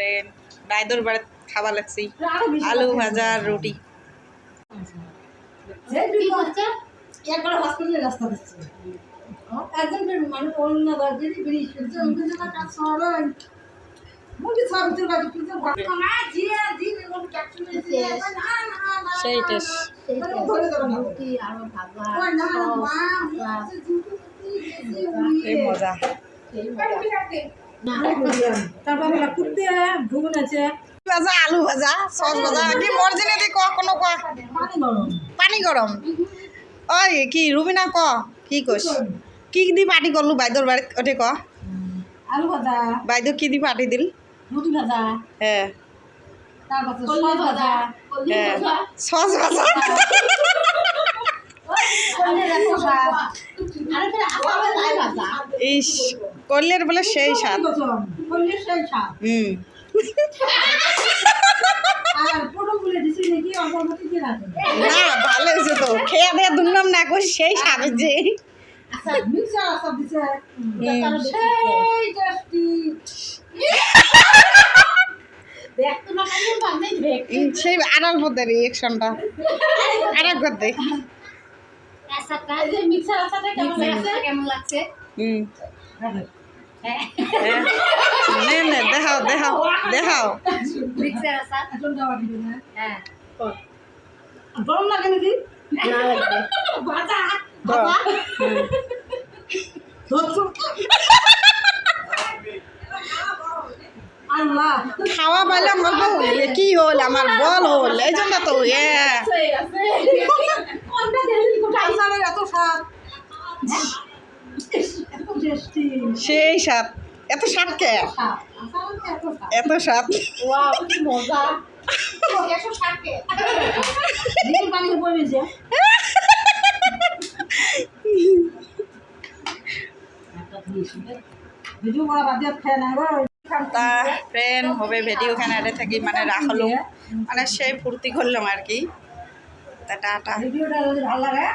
Friend বাইদর বাড়ি খাওয়া লাগছি আলু ভাজা আর রুটি। একবার হসপিটালে রাস্তা দিচ্ছে একজন মানে অন্য বাড়িতে ব্রিজ করছে ওখানে যেন কাজ সরাই মুখে সব তোর বাড়ি কিন্তু ঘটনা না জি জি এরকম ট্যাক্সি নিতে না না না সেইটা ধরে ধরে মুক্তি আর ভাগা না মা এই মজা। তারপর আমরা কুত্তে ভুগন আছে ভাজা আলু ভাজা সস ভাজা কি মর্জিনে দি ক কোনো ক পানি গরম ওই কি রুবিনা ক কি কইস কি দি পার্টি করলু বাইদর বাড়ি ওঠে ক আলু ভাজা বাইদ কি দি পার্টি দিল রুটি ভাজা হ্যাঁ তারপর সস ভাজা হ্যাঁ সস ভাজা ইস করলের বলে সেই স্বাদ হুম না ভালো হয়েছে তো খেয়ে দিয়ে দুমনাম না করি সেই স্বাদ হচ্ছে সেই আড়াল পথে রিয়েকশনটা আরেক করতে কেমন লাগছে? দেখাও দেখাও দেখাও গরম লাগে নাকি খাওয়া পাইলাম গল্প হইলে কি হল আমার বল হল এই জন্য তো সেই স্বাদ এত স্বাদ কে এত স্বাদ মজা ভিডিও করা বাদ দিয়ে খায় না তা ফ্রেন্ড হবে ভিডিও খানারে থাকি মানে রাখলো মানে সেই ফুর্তি করলাম আর কি তা টাটা। ভিডিওটা যদি ভালো লাগে